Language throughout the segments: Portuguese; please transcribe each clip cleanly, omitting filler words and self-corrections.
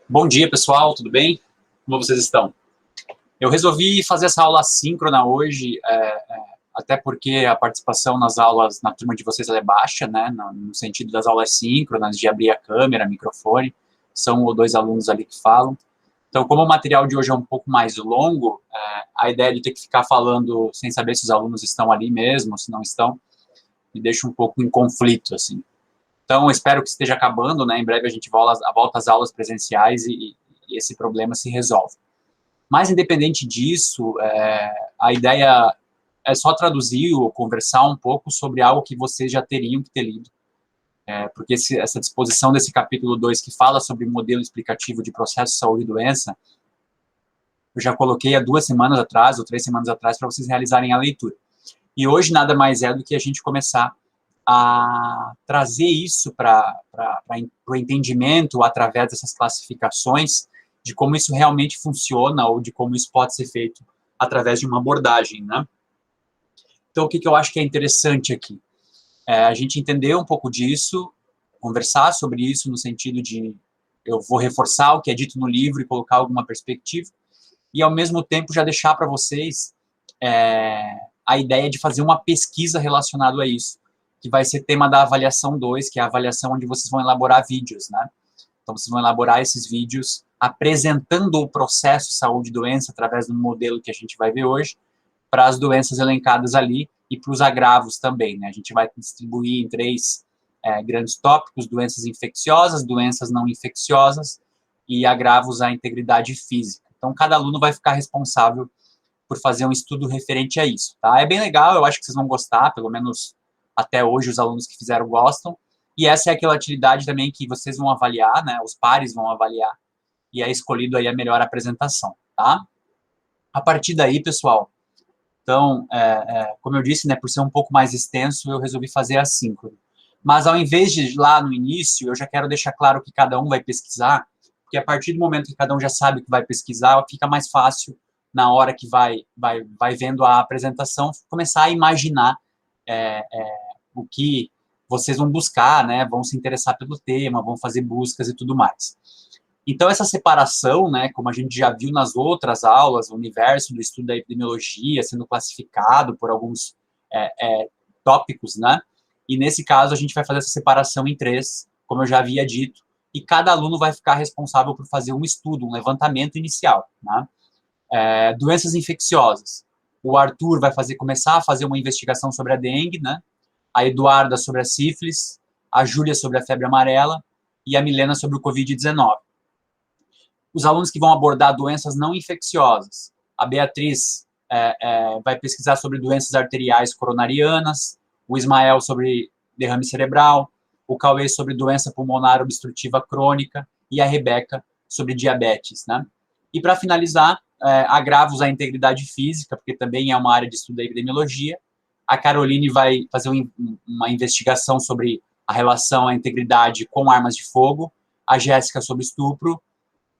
Bom dia, pessoal, tudo bem? Como vocês estão? Eu resolvi fazer essa aula assíncrona hoje, até porque a participação nas aulas, na turma de vocês, ela é baixa, né, no sentido das aulas síncronas, de abrir a câmera, microfone, são 1 ou 2 alunos ali que falam. Então, como o material de hoje é um pouco mais longo, a ideia de ter que ficar falando sem saber se os alunos estão ali mesmo, se não estão, me deixa um pouco em conflito, assim. Então, espero que esteja acabando, né? Em breve a gente volta às aulas presenciais e esse problema se resolve. Mas, independente disso, a ideia é só traduzir ou conversar um pouco sobre algo que vocês já teriam que ter lido. Porque essa disposição desse capítulo 2, que fala sobre modelo explicativo de processo, saúde e doença, eu já coloquei há 2 semanas atrás, ou 3 semanas atrás, para vocês realizarem a leitura. E hoje nada mais é do que a gente começar a trazer isso para o entendimento através dessas classificações de como isso realmente funciona ou de como isso pode ser feito através de uma abordagem, né? Então, o que eu acho que é interessante aqui? A gente entender um pouco disso, conversar sobre isso no sentido de eu vou reforçar o que é dito no livro e colocar alguma perspectiva, e ao mesmo tempo já deixar para vocês a ideia de fazer uma pesquisa relacionada a isso, que vai ser tema da avaliação 2, que é a avaliação onde vocês vão elaborar vídeos, né? Então, vocês vão elaborar esses vídeos apresentando o processo saúde e doença através do modelo que a gente vai ver hoje, para as doenças elencadas ali e para os agravos também, né? A gente vai distribuir em 3 grandes tópicos: doenças infecciosas, doenças não infecciosas e agravos à integridade física. Então, cada aluno vai ficar responsável por fazer um estudo referente a isso, tá? É bem legal, eu acho que vocês vão gostar, pelo menos até hoje os alunos que fizeram gostam, e essa é aquela atividade também que vocês vão avaliar, né, os pares vão avaliar, e é escolhido aí a melhor apresentação, tá? A partir daí, pessoal, então, como eu disse, né, por ser um pouco mais extenso, eu resolvi fazer assíncrono. Mas ao invés de lá no início, eu já quero deixar claro que cada um vai pesquisar, porque a partir do momento que cada um já sabe o que vai pesquisar, fica mais fácil, na hora que vai vendo a apresentação, começar a imaginar o que vocês vão buscar, né, vão se interessar pelo tema, vão fazer buscas e tudo mais. Então, essa separação, né, como a gente já viu nas outras aulas, o universo do estudo da epidemiologia sendo classificado por alguns tópicos, né, e nesse caso a gente vai fazer essa separação em 3, como eu já havia dito, e cada aluno vai ficar responsável por fazer um estudo, um levantamento inicial, né. Doenças infecciosas. O Arthur vai começar a fazer uma investigação sobre a dengue, né, a Eduarda sobre a sífilis, a Júlia sobre a febre amarela e a Milena sobre o Covid-19. Os alunos que vão abordar doenças não infecciosas, a Beatriz vai pesquisar sobre doenças arteriais coronarianas, o Ismael sobre derrame cerebral, o Cauê sobre doença pulmonar obstrutiva crônica e a Rebeca sobre diabetes, né? E para finalizar, agravos à integridade física, porque também é uma área de estudo da epidemiologia. A Caroline vai fazer uma investigação sobre a relação à integridade com armas de fogo, a Jéssica sobre estupro,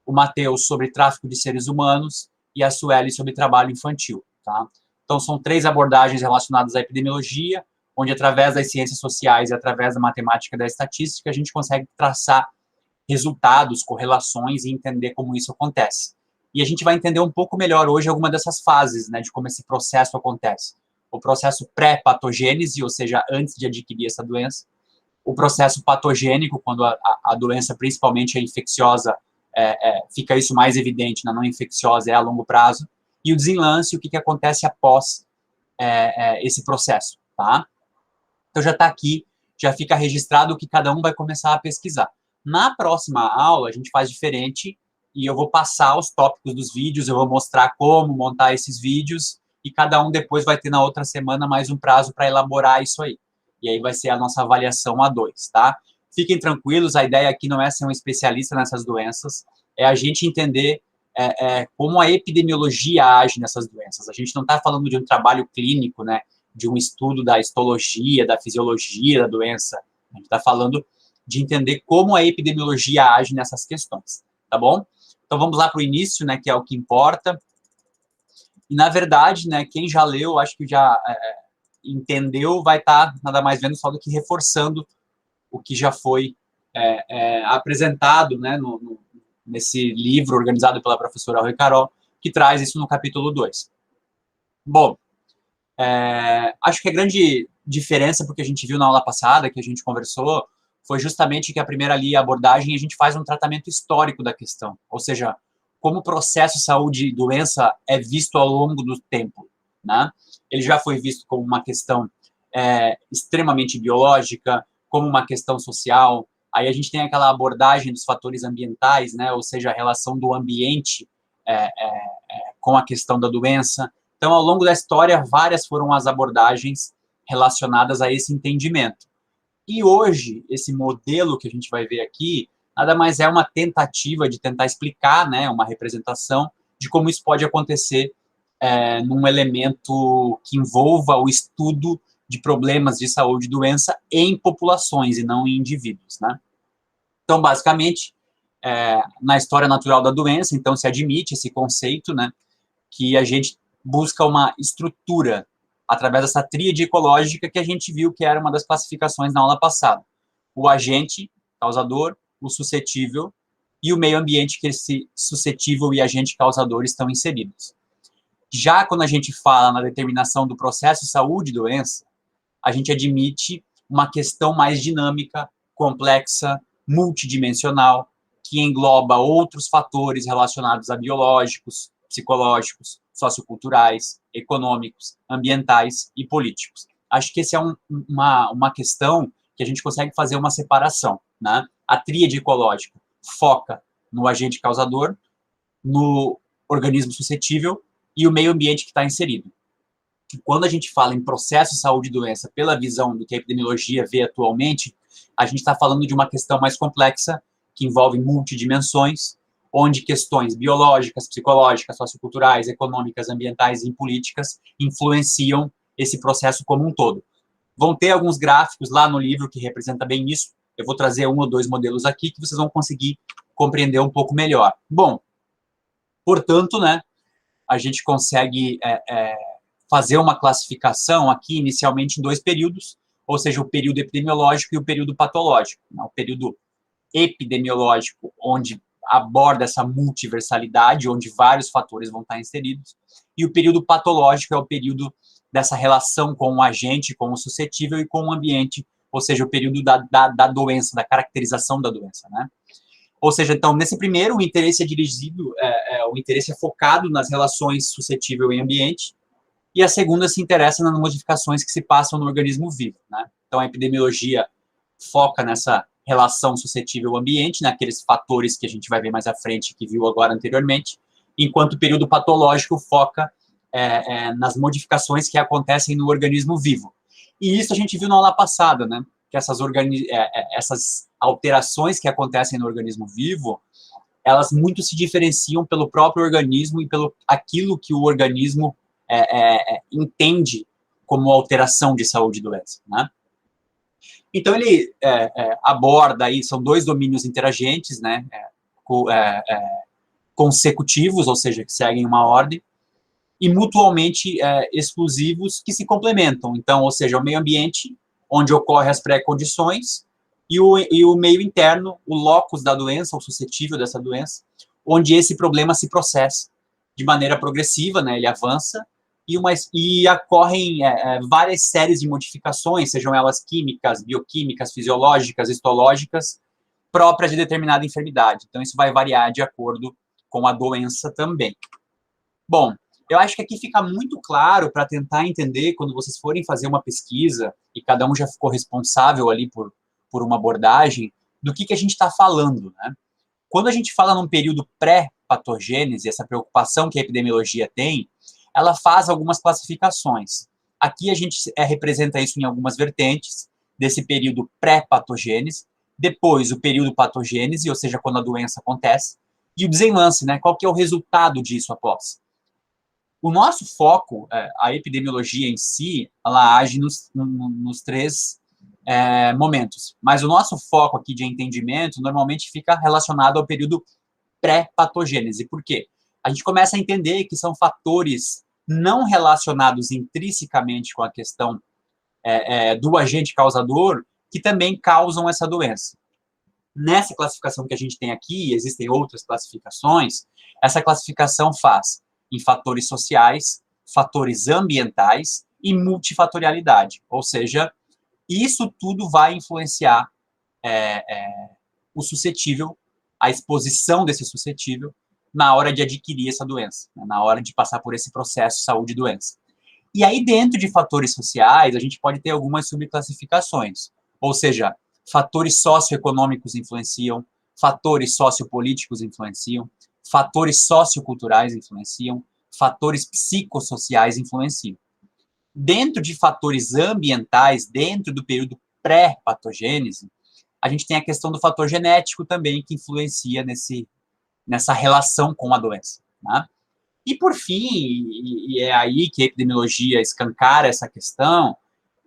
o Matheus sobre tráfico de seres humanos e a Sueli sobre trabalho infantil, tá? Então, são 3 abordagens relacionadas à epidemiologia, onde através das ciências sociais e através da matemática e da estatística, a gente consegue traçar resultados, correlações e entender como isso acontece. E a gente vai entender um pouco melhor hoje alguma dessas fases, né, de como esse processo acontece. O processo pré-patogênese, ou seja, antes de adquirir essa doença. O processo patogênico, quando a doença, principalmente a infecciosa, fica isso mais evidente, na não infecciosa é a longo prazo. E o desenlace, o que acontece após esse processo, tá? Então já está aqui, já fica registrado o que cada um vai começar a pesquisar. Na próxima aula, a gente faz diferente e eu vou passar os tópicos dos vídeos, eu vou mostrar como montar esses vídeos e cada um depois vai ter na outra semana mais um prazo para elaborar isso aí. E aí vai ser a nossa avaliação A2, tá? Fiquem tranquilos, a ideia aqui não é ser um especialista nessas doenças, é a gente entender como a epidemiologia age nessas doenças. A gente não está falando de um trabalho clínico, né, de um estudo da histologia, da fisiologia da doença. A gente está falando de entender como a epidemiologia age nessas questões, tá bom? Então, vamos lá para o início, né, que é o que importa. E, na verdade, né, quem já leu, acho que já entendeu, vai estar nada mais vendo só do que reforçando o que já foi apresentado, né, nesse livro organizado pela professora Rui Carol, que traz isso no capítulo 2. Bom, acho que a grande diferença, porque a gente viu na aula passada, que a gente conversou, foi justamente que a primeira ali, a abordagem, a gente faz um tratamento histórico da questão, ou seja, como o processo saúde e doença é visto ao longo do tempo, né? Ele já foi visto como uma questão extremamente biológica, como uma questão social. Aí a gente tem aquela abordagem dos fatores ambientais, né? Ou seja, a relação do ambiente com a questão da doença. Então, ao longo da história, várias foram as abordagens relacionadas a esse entendimento. E hoje, esse modelo que a gente vai ver aqui, nada mais é uma tentativa de tentar explicar, né, uma representação de como isso pode acontecer num elemento que envolva o estudo de problemas de saúde e doença em populações e não em indivíduos, né? Então, basicamente, na história natural da doença, então se admite esse conceito, né, que a gente busca uma estrutura através dessa tríade ecológica que a gente viu que era uma das classificações na aula passada. O agente causador, o suscetível e o meio ambiente que esse suscetível e agente causador estão inseridos. Já quando a gente fala na determinação do processo saúde e doença, a gente admite uma questão mais dinâmica, complexa, multidimensional, que engloba outros fatores relacionados a biológicos, psicológicos, socioculturais, econômicos, ambientais e políticos. Acho que essa é uma questão que a gente consegue fazer uma separação, né? A tríade ecológica foca no agente causador, no organismo suscetível e o meio ambiente que está inserido. Quando a gente fala em processo saúde e doença pela visão do que a epidemiologia vê atualmente, a gente está falando de uma questão mais complexa, que envolve multidimensões, onde questões biológicas, psicológicas, socioculturais, econômicas, ambientais e políticas influenciam esse processo como um todo. Vão ter alguns gráficos lá no livro que representam bem isso. Eu vou trazer 1 ou 2 modelos aqui que vocês vão conseguir compreender um pouco melhor. Bom, portanto, né, a gente consegue fazer uma classificação aqui inicialmente em 2 períodos, ou seja, o período epidemiológico e o período patológico. O período epidemiológico, onde aborda essa multiversalidade, onde vários fatores vão estar inseridos, e o período patológico é o período dessa relação com o agente, com o suscetível e com o ambiente, ou seja, o período da doença, da caracterização da doença, né? Ou seja, então, nesse primeiro, o interesse é dirigido, o interesse é focado nas relações suscetível e ambiente, e a segunda se interessa nas modificações que se passam no organismo vivo, né? Então, a epidemiologia foca nessa relação suscetível ao ambiente, naqueles fatores que a gente vai ver mais à frente, que viu agora anteriormente, enquanto o período patológico foca nas modificações que acontecem no organismo vivo. E isso a gente viu na aula passada, né? Que essas alterações que acontecem no organismo vivo, elas muito se diferenciam pelo próprio organismo e pelo aquilo que o organismo entende como alteração de saúde e doença, né? Então, ele aborda aí, são 2 domínios interagentes, né, consecutivos, ou seja, que seguem uma ordem, e mutualmente exclusivos que se complementam. Então, ou seja, o meio ambiente, onde ocorrem as pré-condições, e o meio interno, o locus da doença, o suscetível dessa doença, onde esse problema se processa de maneira progressiva, né, ele avança, e ocorrem várias séries de modificações, sejam elas químicas, bioquímicas, fisiológicas, histológicas, próprias de determinada enfermidade. Então, isso vai variar de acordo com a doença também. Bom, eu acho que aqui fica muito claro para tentar entender, quando vocês forem fazer uma pesquisa, e cada um já ficou responsável ali por uma abordagem, do que a gente está falando, né? Quando a gente fala num período pré-patogênese, essa preocupação que a epidemiologia tem, ela faz algumas classificações. Aqui a gente representa isso em algumas vertentes, desse período pré-patogênese, depois o período patogênese, ou seja, quando a doença acontece, e o desenlace, né? Qual que é o resultado disso após? O nosso foco, a epidemiologia em si, ela age nos 3 momentos, mas o nosso foco aqui de entendimento normalmente fica relacionado ao período pré-patogênese. Por quê? A gente começa a entender que são fatores não relacionados intrinsecamente com a questão do agente causador, que também causam essa doença. Nessa classificação que a gente tem aqui, existem outras classificações, essa classificação faz em fatores sociais, fatores ambientais e multifatorialidade, ou seja, isso tudo vai influenciar o suscetível, a exposição desse suscetível na hora de adquirir essa doença, né, na hora de passar por esse processo saúde e doença. E aí, dentro de fatores sociais, a gente pode ter algumas subclassificações, ou seja, fatores socioeconômicos influenciam, fatores sociopolíticos influenciam, fatores socioculturais influenciam, fatores psicossociais influenciam. Dentro de fatores ambientais, dentro do período pré-patogênese, a gente tem a questão do fator genético também, que influencia nessa relação com a doença, né? E, por fim, e é aí que a epidemiologia escancara essa questão,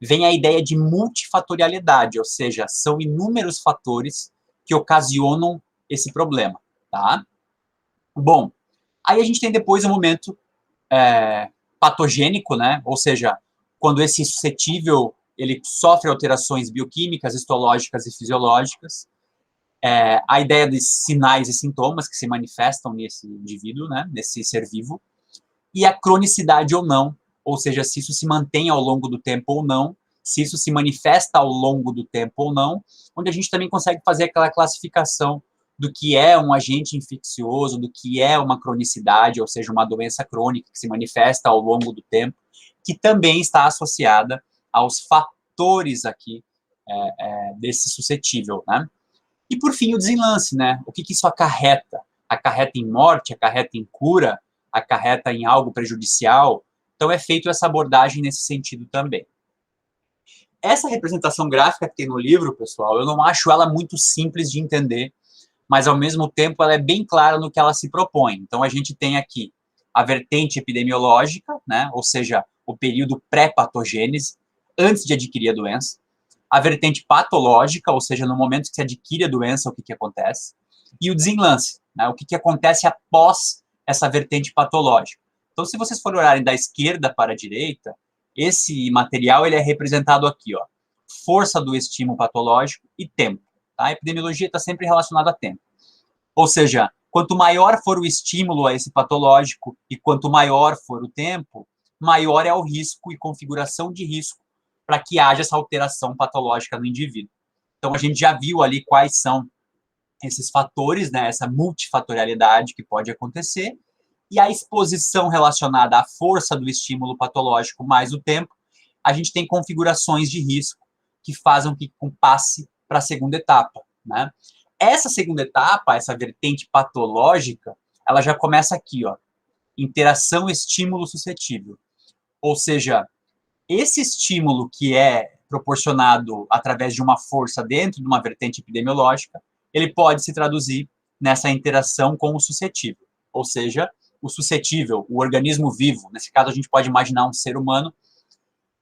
vem a ideia de multifatorialidade, ou seja, são inúmeros fatores que ocasionam esse problema, tá? Bom, aí a gente tem depois o momento patogênico, né? Ou seja, quando esse suscetível ele sofre alterações bioquímicas, histológicas e fisiológicas, a ideia de sinais e sintomas que se manifestam nesse indivíduo, né? Nesse ser vivo, e a cronicidade ou seja, se isso se mantém ao longo do tempo ou não, se isso se manifesta ao longo do tempo ou não, onde a gente também consegue fazer aquela classificação do que é um agente infeccioso, do que é uma cronicidade, ou seja, uma doença crônica que se manifesta ao longo do tempo, que também está associada aos fatores aqui desse suscetível, né? E, por fim, o desenlace, né? O que isso acarreta? Acarreta em morte, acarreta em cura, acarreta em algo prejudicial? Então, é feito essa abordagem nesse sentido também. Essa representação gráfica que tem no livro, pessoal, eu não acho ela muito simples de entender, mas, ao mesmo tempo, ela é bem clara no que ela se propõe. Então, a gente tem aqui a vertente epidemiológica, né? Ou seja, o período pré-patogênese, antes de adquirir a doença. A vertente patológica, ou seja, no momento que se adquire a doença, o que acontece. E o desenlace, né? O que acontece após essa vertente patológica. Então, se vocês forem olharem da esquerda para a direita, esse material ele é representado aqui, ó, força do estímulo patológico e tempo. Tá? A epidemiologia está sempre relacionada a tempo. Ou seja, quanto maior for o estímulo a esse patológico e quanto maior for o tempo, maior é o risco e configuração de risco para que haja essa alteração patológica no indivíduo. Então, a gente já viu ali quais são esses fatores, né, essa multifatorialidade que pode acontecer, e a exposição relacionada à força do estímulo patológico mais o tempo, a gente tem configurações de risco que fazem que passe para a segunda etapa, né? Essa segunda etapa, essa vertente patológica, ela já começa aqui, ó, interação estímulo-suscetível. Ou seja, esse estímulo que é proporcionado através de uma força dentro de uma vertente epidemiológica, ele pode se traduzir nessa interação com o suscetível. Ou seja, o suscetível, o organismo vivo, nesse caso a gente pode imaginar um ser humano,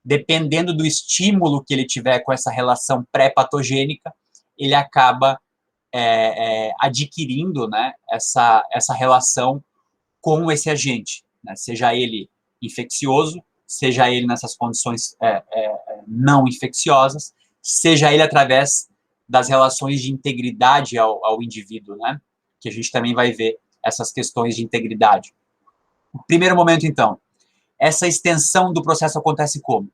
dependendo do estímulo que ele tiver com essa relação pré-patogênica, ele acaba adquirindo, né, essa relação com esse agente, né, seja ele infeccioso, seja ele nessas condições não infecciosas, seja ele através das relações de integridade ao indivíduo, né, que a gente também vai ver essas questões de integridade. No primeiro momento, então, essa extensão do processo acontece como?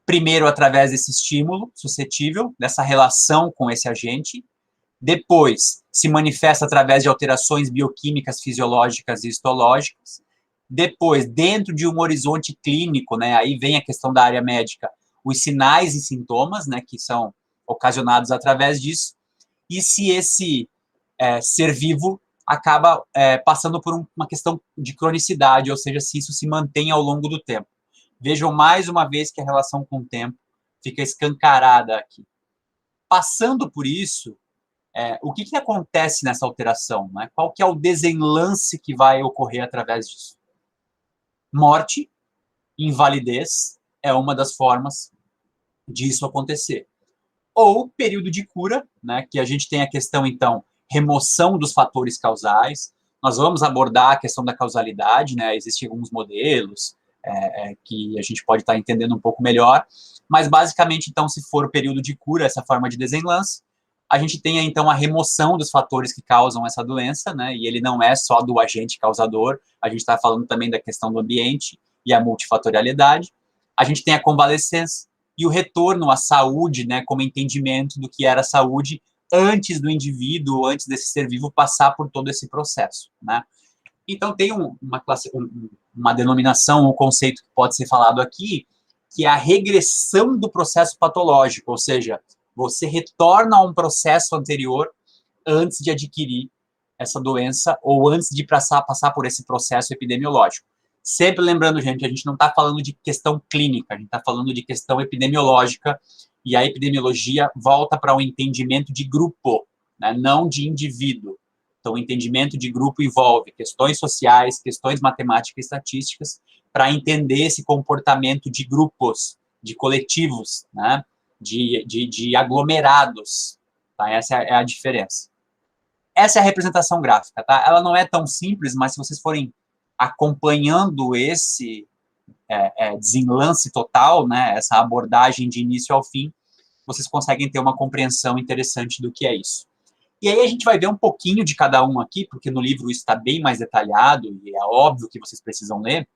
Primeiro, através desse estímulo suscetível, dessa relação com esse agente. Depois, se manifesta através de alterações bioquímicas, fisiológicas e histológicas. Depois, dentro de um horizonte clínico, né, aí vem a questão da área médica, os sinais e sintomas, né, que são ocasionados através disso. E se esse ser vivo acaba passando por uma questão de cronicidade, ou seja, se isso se mantém ao longo do tempo. Vejam mais uma vez que a relação com o tempo fica escancarada aqui. Passando por isso, o que acontece nessa alteração? Né? Qual que é o desenlace que vai ocorrer através disso? Morte, invalidez, é uma das formas disso acontecer. Ou período de cura, né, que a gente tem a questão, então, remoção dos fatores causais. Nós vamos abordar a questão da causalidade, né, existem alguns modelos, que a gente pode estar entendendo um pouco melhor. Mas, basicamente, então, se for o período de cura, essa forma de desenlace, a gente tem, então, a remoção dos fatores que causam essa doença, né? E ele não é só do agente causador, a gente está falando também da questão do ambiente e a multifatorialidade. A gente tem a convalescença e o retorno à saúde, né, como entendimento do que era saúde antes do indivíduo, antes desse ser vivo passar por todo esse processo, né? Então, tem uma denominação, um conceito que pode ser falado aqui, que é a regressão do processo patológico, ou seja, você retorna a um processo anterior antes de adquirir essa doença ou antes de passar por esse processo epidemiológico. Sempre lembrando, gente, a gente não está falando de questão clínica, a gente está falando de questão epidemiológica, e a epidemiologia volta para um entendimento de grupo, né, não de indivíduo. Então, o entendimento de grupo envolve questões sociais, questões matemáticas e estatísticas, para entender esse comportamento de grupos, de coletivos, né, de aglomerados. Tá? Essa é a diferença. Essa é a representação gráfica. Tá? Ela não é tão simples, mas se vocês forem acompanhando esse desenlace total, né, essa abordagem de início ao fim, vocês conseguem ter uma compreensão interessante do que é isso. E aí a gente vai ver um pouquinho de cada um aqui, porque no livro isso está bem mais detalhado, e é óbvio que vocês precisam ler,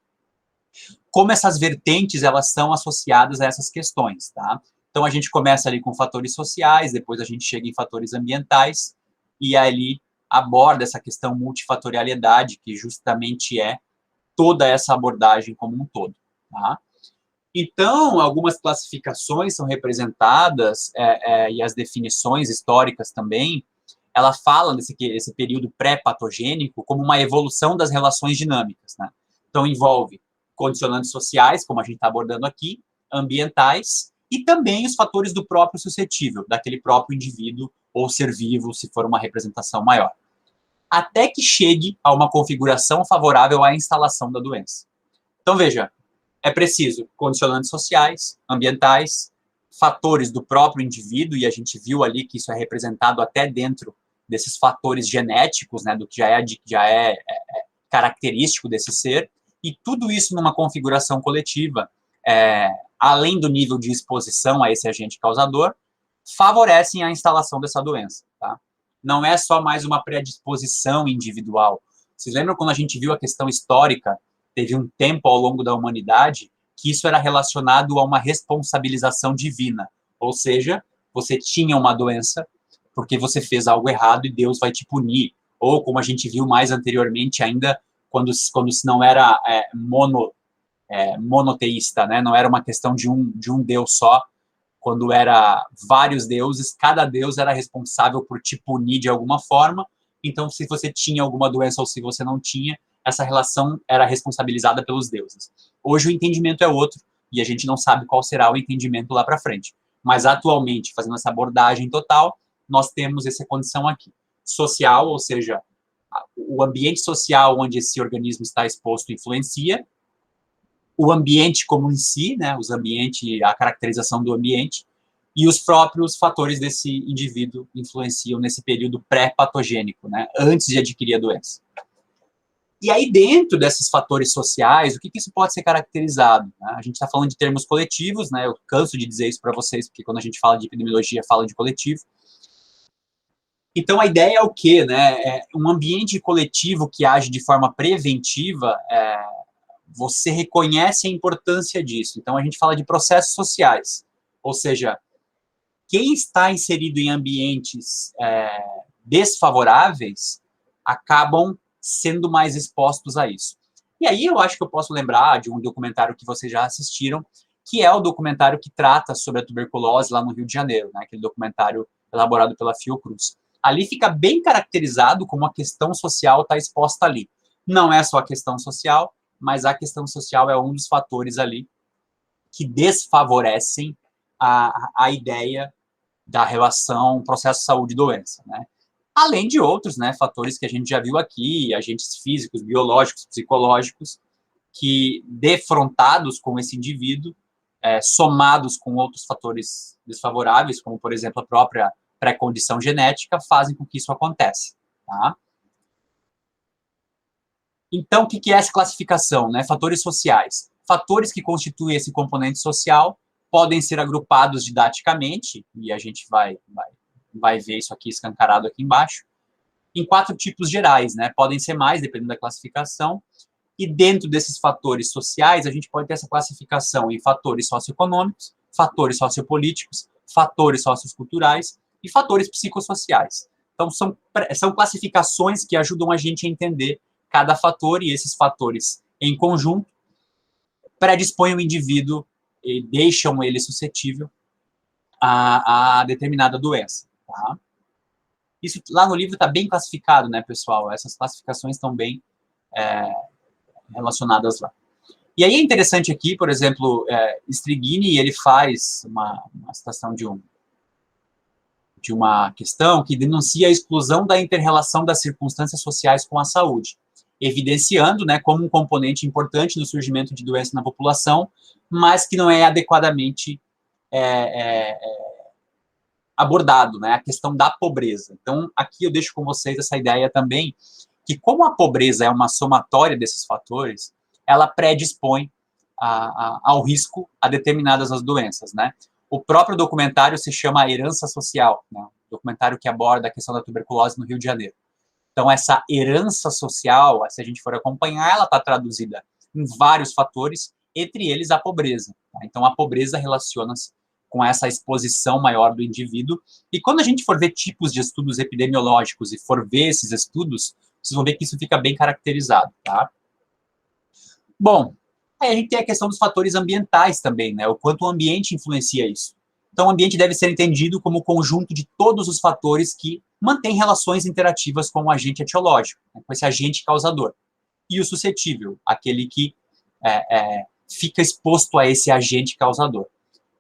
como essas vertentes elas são associadas a essas questões, tá? Então a gente começa ali com fatores sociais, depois a gente chega em fatores ambientais, e ali aborda essa questão multifatorialidade, que justamente é toda essa abordagem como um todo, tá? Então, algumas classificações são representadas, e as definições históricas também, ela fala desse período pré-patogênico como uma evolução das relações dinâmicas, né? Então, envolve condicionantes sociais, como a gente está abordando aqui, ambientais, e também os fatores do próprio suscetível, daquele próprio indivíduo ou ser vivo, se for uma representação maior. Até que chegue a uma configuração favorável à instalação da doença. Então, veja, é preciso condicionantes sociais, ambientais, fatores do próprio indivíduo, e a gente viu ali que isso é representado até dentro desses fatores genéticos, né, do que já é característico desse ser, e tudo isso numa configuração coletiva, além do nível de exposição a esse agente causador, favorecem a instalação dessa doença, tá? Não é só mais uma predisposição individual. Vocês lembram quando a gente viu a questão histórica, teve um tempo ao longo da humanidade, que isso era relacionado a uma responsabilização divina, ou seja, você tinha uma doença porque você fez algo errado e Deus vai te punir, ou como a gente viu mais anteriormente ainda, quando se não era monoteísta, né? Não era uma questão de um Deus só, quando era vários deuses, cada deus era responsável por te punir de alguma forma, então se você tinha alguma doença ou se você não tinha, essa relação era responsabilizada pelos deuses. Hoje o entendimento é outro, e a gente não sabe qual será o entendimento lá para frente. Mas atualmente, fazendo essa abordagem total, nós temos essa condição aqui. Social, ou seja, o ambiente social onde esse organismo está exposto influencia, o ambiente como em si, né, a caracterização do ambiente, e os próprios fatores desse indivíduo influenciam nesse período pré-patogênico, né, antes de adquirir a doença. E aí, dentro desses fatores sociais, o que isso pode ser caracterizado? Né? A gente está falando de termos coletivos, né? Eu canso de dizer isso para vocês, porque quando a gente fala de epidemiologia, fala de coletivo. Então, a ideia é o quê? Né? É um ambiente coletivo que age de forma preventiva, você reconhece a importância disso. Então, a gente fala de processos sociais, ou seja, quem está inserido em ambientes desfavoráveis acabam sendo mais expostos a isso. E aí eu acho que eu posso lembrar de um documentário que vocês já assistiram, que é o documentário que trata sobre a tuberculose lá no Rio de Janeiro, né? Aquele documentário elaborado pela Fiocruz. Ali fica bem caracterizado como a questão social está exposta ali. Não é só a questão social, mas a questão social é um dos fatores ali que desfavorecem a ideia da relação processo saúde-doença, né? Além de outros, né, fatores que a gente já viu aqui, agentes físicos, biológicos, psicológicos, que defrontados com esse indivíduo, somados com outros fatores desfavoráveis, como, por exemplo, a própria pré-condição genética, fazem com que isso aconteça, tá? Então, o que é essa classificação, né? Fatores sociais. fatores que constituem esse componente social podem ser agrupados didaticamente, e a gente vai ver isso aqui escancarado aqui embaixo, em 4 tipos gerais, né? Podem ser mais, dependendo da classificação, e dentro desses fatores sociais, a gente pode ter essa classificação em fatores socioeconômicos, fatores sociopolíticos, fatores socioculturais e fatores psicossociais. Então, são classificações que ajudam a gente a entender cada fator, e esses fatores, em conjunto, predispõem o indivíduo e deixam ele suscetível a determinada doença. Tá? Isso lá no livro está bem classificado, né, pessoal? Essas classificações estão bem relacionadas lá. E aí é interessante aqui, por exemplo, Strigini, ele faz uma citação de uma questão que denuncia a exclusão da inter-relação das circunstâncias sociais com a saúde, evidenciando, né, como um componente importante no surgimento de doença na população, mas que não é adequadamente abordado, né, a questão da pobreza. Então, aqui eu deixo com vocês essa ideia também, que como a pobreza é uma somatória desses fatores, ela predispõe ao risco a determinadas as doenças, né. O próprio documentário se chama Herança Social, né, um documentário que aborda a questão da tuberculose no Rio de Janeiro. Então, essa herança social, se a gente for acompanhar, ela está traduzida em vários fatores, entre eles a pobreza. Tá? Então, a pobreza relaciona-se com essa exposição maior do indivíduo. E quando a gente for ver tipos de estudos epidemiológicos e for ver esses estudos, vocês vão ver que isso fica bem caracterizado. Tá? Bom, aí a gente tem a questão dos fatores ambientais também, né? O quanto o ambiente influencia isso. Então, o ambiente deve ser entendido como o conjunto de todos os fatores que mantêm relações interativas com o agente etiológico, né, com esse agente causador. E o suscetível, aquele que fica exposto a esse agente causador,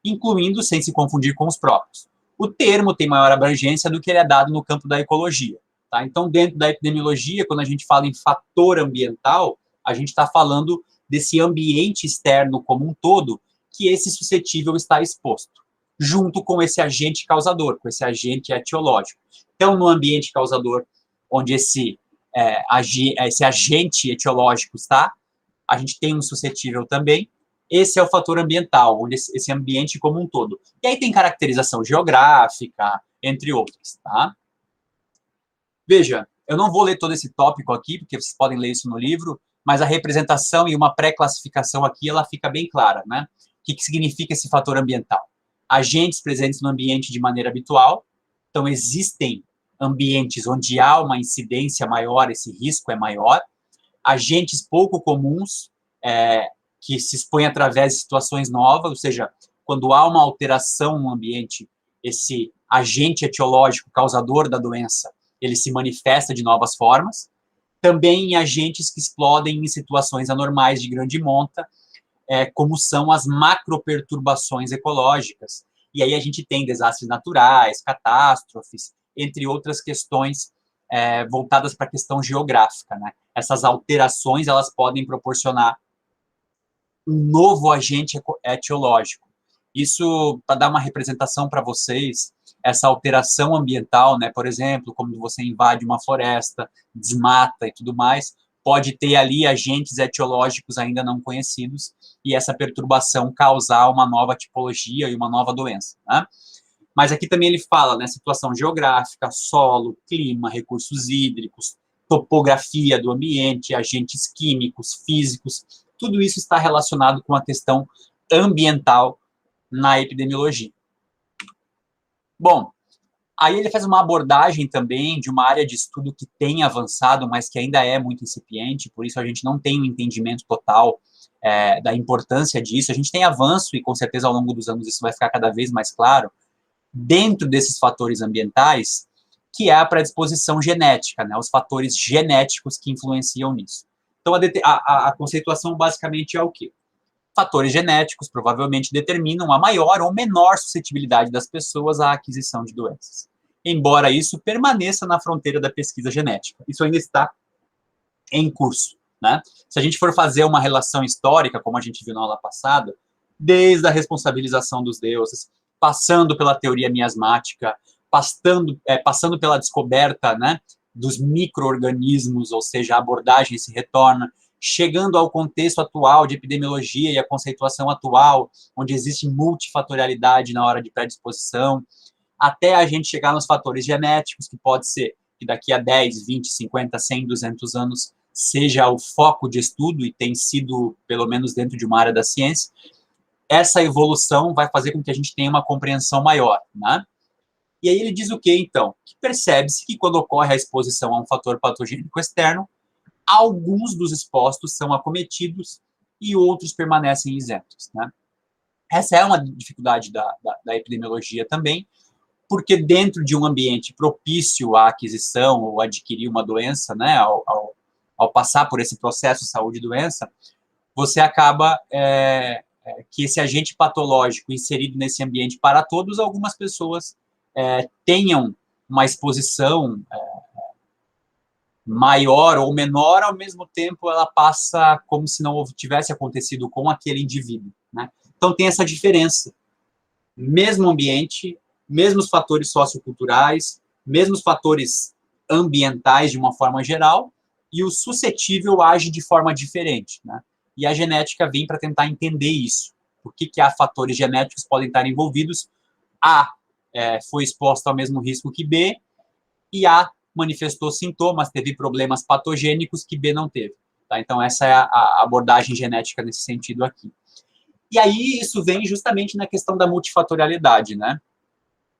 incluindo, sem se confundir com os próprios. O termo tem maior abrangência do que ele é dado no campo da ecologia. Tá? Então, dentro da epidemiologia, quando a gente fala em fator ambiental, a gente está falando desse ambiente externo como um todo, que esse suscetível está exposto, junto com esse agente causador, com esse agente etiológico. Então, no ambiente causador, onde esse agente etiológico está, a gente tem um suscetível também. Esse é o fator ambiental, onde esse ambiente como um todo. E aí tem caracterização geográfica, entre outras, tá? Veja, eu não vou ler todo esse tópico aqui, porque vocês podem ler isso no livro, mas a representação e uma pré-classificação aqui, ela fica bem clara, né? O que significa esse fator ambiental? Agentes presentes no ambiente de maneira habitual. Então, existem ambientes onde há uma incidência maior, esse risco é maior. Agentes pouco comuns, que se expõem através de situações novas, ou seja, quando há uma alteração no ambiente, esse agente etiológico causador da doença, ele se manifesta de novas formas. Também em agentes que explodem em situações anormais de grande monta, como são as macroperturbações ecológicas. E aí a gente tem desastres naturais, catástrofes, entre outras questões voltadas para a questão geográfica. Né? Essas alterações, elas podem proporcionar um novo agente etiológico. Isso, para dar uma representação para vocês, essa alteração ambiental, né, por exemplo, como você invade uma floresta, desmata e tudo mais, pode ter ali agentes etiológicos ainda não conhecidos e essa perturbação causar uma nova tipologia e uma nova doença. Né? Mas aqui também ele fala, né, situação geográfica, solo, clima, recursos hídricos, topografia do ambiente, agentes químicos, físicos, tudo isso está relacionado com a questão ambiental na epidemiologia. Bom, aí ele faz uma abordagem também de uma área de estudo que tem avançado, mas que ainda é muito incipiente, por isso a gente não tem um entendimento total da importância disso. A gente tem avanço, e com certeza ao longo dos anos isso vai ficar cada vez mais claro, dentro desses fatores ambientais, que é a predisposição genética, né, os fatores genéticos que influenciam nisso. Então, a conceituação basicamente é o quê? Fatores genéticos provavelmente determinam a maior ou menor suscetibilidade das pessoas à aquisição de doenças. Embora isso permaneça na fronteira da pesquisa genética. Isso ainda está em curso. Né? Se a gente for fazer uma relação histórica, como a gente viu na aula passada, desde a responsabilização dos deuses, passando pela teoria miasmática, passando pela descoberta, né, dos micro-organismos, ou seja, a abordagem se retorna, chegando ao contexto atual de epidemiologia e a conceituação atual, onde existe multifatorialidade na hora de predisposição, até a gente chegar nos fatores genéticos, que pode ser que daqui a 10, 20, 50, 100, 200 anos seja o foco de estudo, e tem sido, pelo menos dentro de uma área da ciência, essa evolução vai fazer com que a gente tenha uma compreensão maior, né? E aí ele diz o quê, então? Que percebe-se que quando ocorre a exposição a um fator patogênico externo, alguns dos expostos são acometidos e outros permanecem isentos, né? Essa é uma dificuldade da epidemiologia também, porque dentro de um ambiente propício à aquisição ou adquirir uma doença, né, ao passar por esse processo saúde e doença, você acaba que esse agente patológico inserido nesse ambiente para todos, algumas pessoas tenham uma exposição maior ou menor, ao mesmo tempo ela passa como se não tivesse acontecido com aquele indivíduo, né? Então tem essa diferença. Mesmo ambiente, mesmos fatores socioculturais, mesmos fatores ambientais de uma forma geral, e o suscetível age de forma diferente, né? E a genética vem para tentar entender isso. Por que há fatores genéticos que podem estar envolvidos? A foi exposto ao mesmo risco que B, e A manifestou sintomas, teve problemas patogênicos que B não teve. Tá? Então, essa é a abordagem genética nesse sentido aqui. E aí, isso vem justamente na questão da multifatorialidade, né?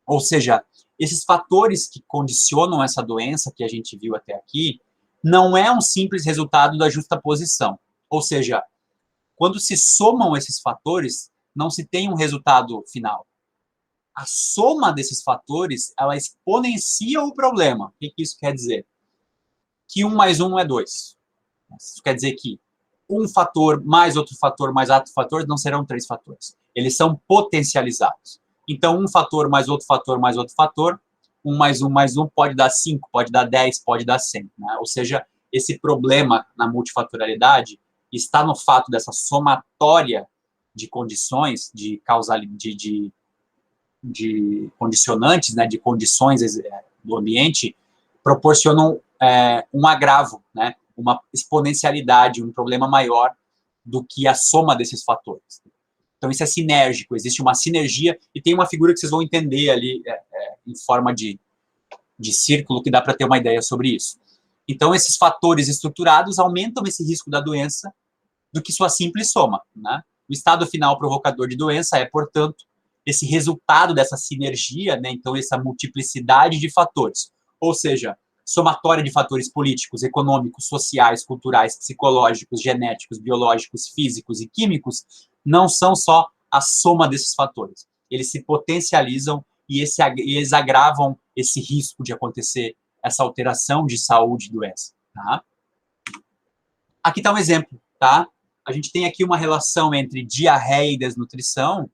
Ou seja, esses fatores que condicionam essa doença que a gente viu até aqui, não é um simples resultado da justaposição. Ou seja, quando se somam esses fatores, não se tem um resultado final. A soma desses fatores, ela exponencia o problema. O que isso quer dizer? Que 1 mais 1 é 2. Isso quer dizer que um fator mais outro fator não serão 3 fatores. Eles são potencializados. Então, um fator mais outro fator mais outro fator, 1 mais 1 pode dar 5, pode dar 10, pode dar 100. Né? Ou seja, esse problema na multifatorialidade está no fato dessa somatória de condições, de condicionantes, né, de condições do ambiente, proporcionam um agravo, né, uma exponencialidade, um problema maior do que a soma desses fatores. Então, isso é sinérgico, existe uma sinergia, e tem uma figura que vocês vão entender ali, em forma de círculo, que dá para ter uma ideia sobre isso. Então, esses fatores estruturados aumentam esse risco da doença do que sua simples soma, né? O estado final provocador de doença é, portanto, esse resultado dessa sinergia, né? Então, essa multiplicidade de fatores, ou seja, somatória de fatores políticos, econômicos, sociais, culturais, psicológicos, genéticos, biológicos, físicos e químicos, não são só a soma desses fatores. Eles se potencializam e eles agravam esse risco de acontecer essa alteração de saúde e doença. Tá? Aqui está um exemplo. Tá? A gente tem aqui uma relação entre diarreia e desnutrição,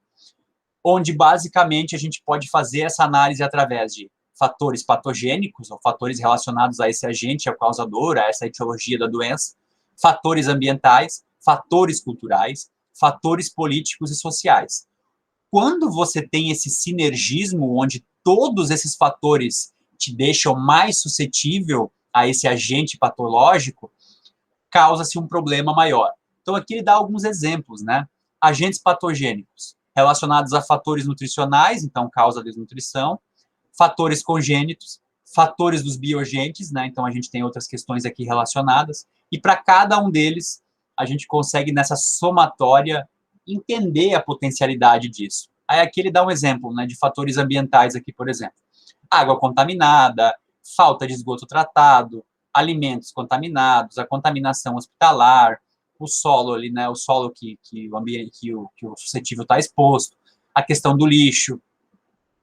onde basicamente a gente pode fazer essa análise através de fatores patogênicos, ou fatores relacionados a esse agente, ao causador, a essa etiologia da doença, fatores ambientais, fatores culturais, fatores políticos e sociais. Quando você tem esse sinergismo, onde todos esses fatores te deixam mais suscetível a esse agente patológico, causa-se um problema maior. Então, aqui ele dá alguns exemplos, né? Agentes patogênicos relacionados a fatores nutricionais, então causa desnutrição, fatores congênitos, fatores dos bioagentes, né? Então, a gente tem outras questões aqui relacionadas, e para cada um deles, a gente consegue, nessa somatória, entender a potencialidade disso. Aí aqui ele dá um exemplo, né, de fatores ambientais aqui, por exemplo. Água contaminada, falta de esgoto tratado, alimentos contaminados, a contaminação hospitalar, o solo ali, né, o solo que o ambiente, que o suscetível está exposto, a questão do lixo,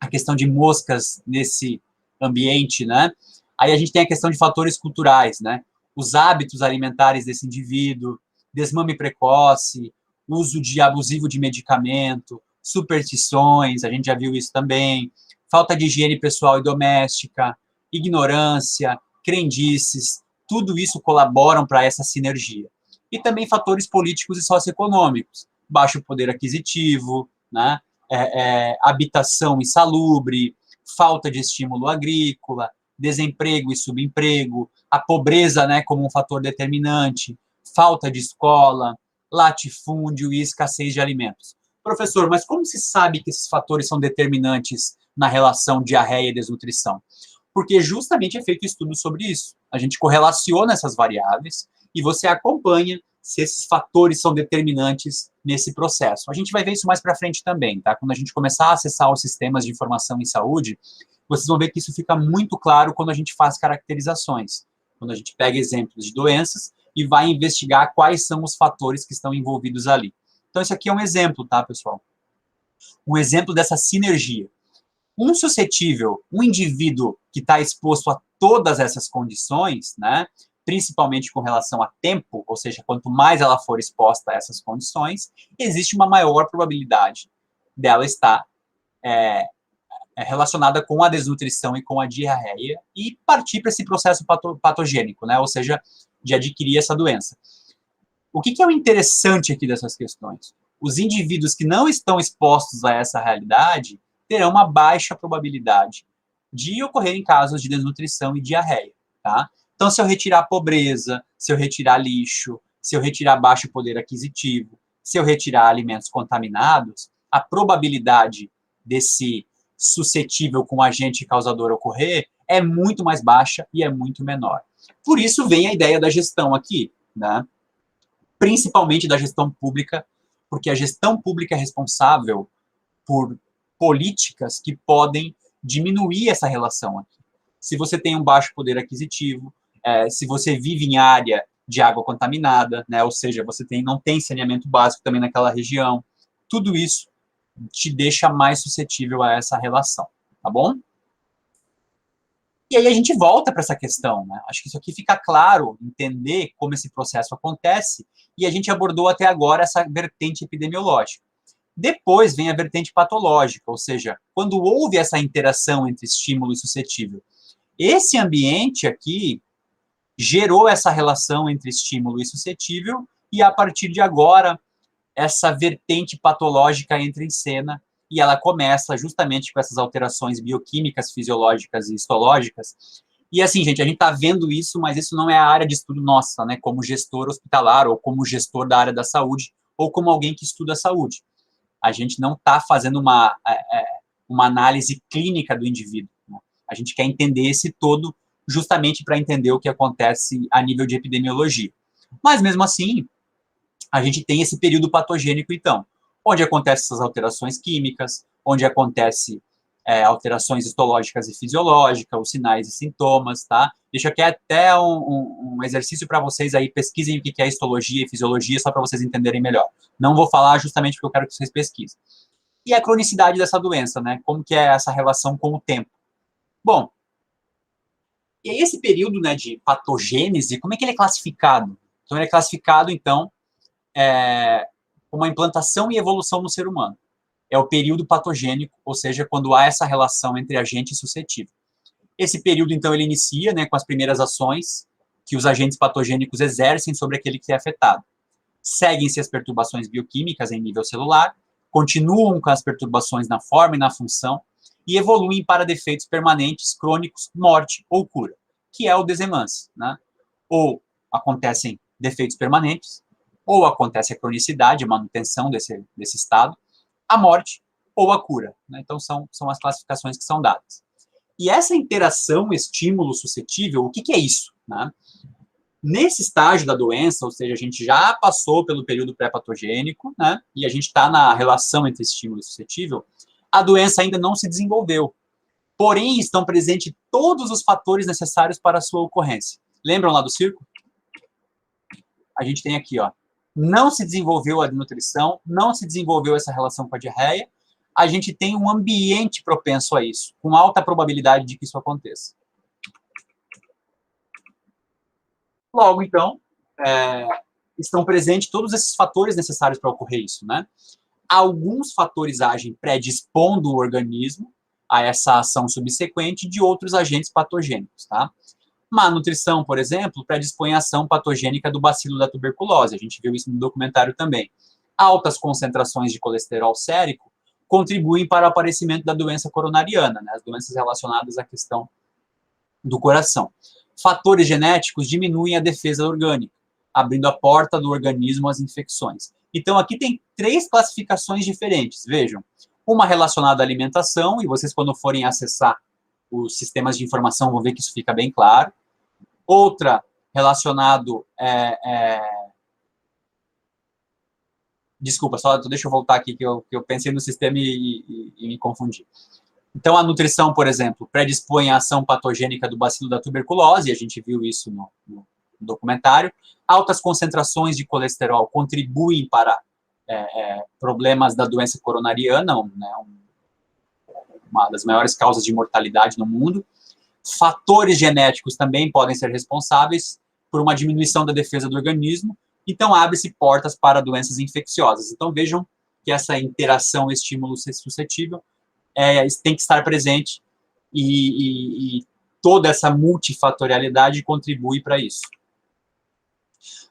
a questão de moscas nesse ambiente, né? Aí a gente tem a questão de fatores culturais, né? Os hábitos alimentares desse indivíduo, desmame precoce, uso abusivo de medicamento, superstições, a gente já viu isso também, falta de higiene pessoal e doméstica, ignorância, crendices, tudo isso colaboram para essa sinergia. E também fatores políticos e socioeconômicos, baixo poder aquisitivo, né? Habitação insalubre, falta de estímulo agrícola, desemprego e subemprego, a pobreza, né, como um fator determinante, falta de escola, latifúndio e escassez de alimentos. Professor, mas como se sabe que esses fatores são determinantes na relação diarreia e desnutrição? Porque justamente é feito estudo sobre isso. A gente correlaciona essas variáveis e você acompanha se esses fatores são determinantes nesse processo. A gente vai ver isso mais para frente também, tá? Quando a gente começar a acessar os sistemas de informação em saúde, vocês vão ver que isso fica muito claro quando a gente faz caracterizações. Quando a gente pega exemplos de doenças e vai investigar quais são os fatores que estão envolvidos ali. Então, esse aqui é um exemplo, tá, pessoal? Um exemplo dessa sinergia. Um suscetível, um indivíduo que está exposto a todas essas condições, né, principalmente com relação a tempo, ou seja, quanto mais ela for exposta a essas condições, existe uma maior probabilidade dela estar relacionada com a desnutrição e com a diarreia e partir para esse processo patogênico, né, ou seja, de adquirir essa doença. O que é o interessante aqui dessas questões? Os indivíduos que não estão expostos a essa realidade terão uma baixa probabilidade de ocorrerem casos de desnutrição e diarreia, tá? Então, se eu retirar pobreza, se eu retirar lixo, se eu retirar baixo poder aquisitivo, se eu retirar alimentos contaminados, a probabilidade desse suscetível com agente causador ocorrer é muito mais baixa e é muito menor. Por isso vem a ideia da gestão aqui, né? Principalmente da gestão pública, porque a gestão pública é responsável por políticas que podem diminuir essa relação aqui. Se você tem um baixo poder aquisitivo, se você vive em área de água contaminada, né, ou seja, você não tem saneamento básico também naquela região, tudo isso te deixa mais suscetível a essa relação, tá bom? E aí a gente volta para essa questão, né? Acho que isso aqui fica claro, entender como esse processo acontece, e a gente abordou até agora essa vertente epidemiológica. Depois vem a vertente patológica, ou seja, quando houve essa interação entre estímulo e suscetível. Esse ambiente aqui gerou essa relação entre estímulo e suscetível, e a partir de agora, essa vertente patológica entra em cena, e ela começa justamente com essas alterações bioquímicas, fisiológicas e histológicas. E assim, gente, a gente está vendo isso, mas isso não é a área de estudo nossa, né, como gestor hospitalar, ou como gestor da área da saúde, ou como alguém que estuda a saúde. A gente não está fazendo uma análise clínica do indivíduo, né? A gente quer entender esse todo justamente para entender o que acontece a nível de epidemiologia. Mas, mesmo assim, a gente tem esse período patogênico, então, onde acontecem essas alterações químicas, onde acontece alterações histológicas e fisiológicas, os sinais e sintomas, tá? Deixa aqui até um exercício para vocês aí, pesquisem o que é histologia e fisiologia, só para vocês entenderem melhor. Não vou falar justamente porque eu quero que vocês pesquisem. E a cronicidade dessa doença, né? Como que é essa relação com o tempo? Bom, e aí esse período, né, de patogênese, como é que ele é classificado? Então, ele é classificado, então, uma implantação e evolução no ser humano. É o período patogênico, ou seja, quando há essa relação entre agente e suscetível. Esse período, então, ele inicia, né, com as primeiras ações que os agentes patogênicos exercem sobre aquele que é afetado. Seguem-se as perturbações bioquímicas em nível celular, continuam com as perturbações na forma e na função, e evoluem para defeitos permanentes, crônicos, morte ou cura, que é o desenlace, né? Ou acontecem defeitos permanentes, ou acontece a cronicidade, a manutenção desse estado, a morte ou a cura, né? Então, são as classificações que são dadas. E essa interação estímulo-suscetível, o que é isso, né? Nesse estágio da doença, ou seja, a gente já passou pelo período pré-patogênico, né? E a gente está na relação entre estímulo e suscetível, a doença ainda não se desenvolveu. Porém, estão presentes todos os fatores necessários para a sua ocorrência. Lembram lá do círculo? A gente tem aqui, ó, não se desenvolveu a nutrição, não se desenvolveu essa relação com a diarreia, a gente tem um ambiente propenso a isso, com alta probabilidade de que isso aconteça. Logo, então, estão presentes todos esses fatores necessários para ocorrer isso, né? Alguns fatores agem predispondo o organismo a essa ação subsequente de outros agentes patogênicos, tá? Má nutrição, por exemplo, predispõe a ação patogênica do bacilo da tuberculose. A gente viu isso no documentário também. Altas concentrações de colesterol sérico contribuem para o aparecimento da doença coronariana, né? As doenças relacionadas à questão do coração. Fatores genéticos diminuem a defesa orgânica. abrindo a porta do organismo às infecções. Então, aqui tem 3 classificações diferentes, vejam. Uma relacionada à alimentação, e vocês, quando forem acessar os sistemas de informação, vão ver que isso fica bem claro. Outra relacionado... Desculpa, só deixa eu voltar aqui, que eu pensei no sistema e me confundi. Então, a nutrição, por exemplo, predispõe à ação patogênica do bacilo da tuberculose, e a gente viu isso no documentário. Altas concentrações de colesterol contribuem para problemas da doença coronariana, né, uma das maiores causas de mortalidade no mundo. Fatores genéticos também podem ser responsáveis por uma diminuição da defesa do organismo, então abre-se portas para doenças infecciosas. Então vejam que essa interação estímulo suscetível tem que estar presente e toda essa multifatorialidade contribui para isso.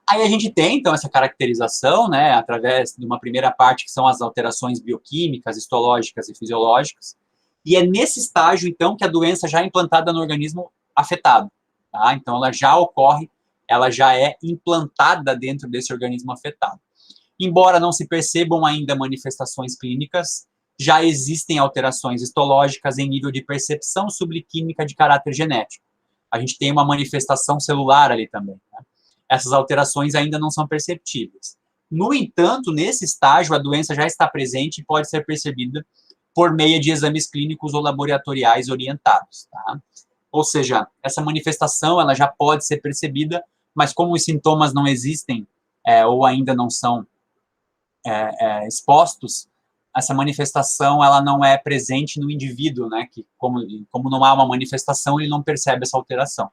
Aí a gente tem, então, essa caracterização, né, através de uma primeira parte, que são as alterações bioquímicas, histológicas e fisiológicas, e é nesse estágio, então, que a doença já é implantada no organismo afetado. Tá? Então, ela já ocorre, ela já é implantada dentro desse organismo afetado. Embora não se percebam ainda manifestações clínicas, já existem alterações histológicas em nível de percepção subquímica de caráter genético. A gente tem uma manifestação celular ali também, né? Essas alterações ainda não são perceptíveis. No entanto, nesse estágio, a doença já está presente e pode ser percebida por meio de exames clínicos ou laboratoriais orientados. Tá? Ou seja, essa manifestação ela já pode ser percebida, mas como os sintomas não existem ou ainda não são expostos, essa manifestação ela não é presente no indivíduo, né? Que como não há uma manifestação, ele não percebe essa alteração.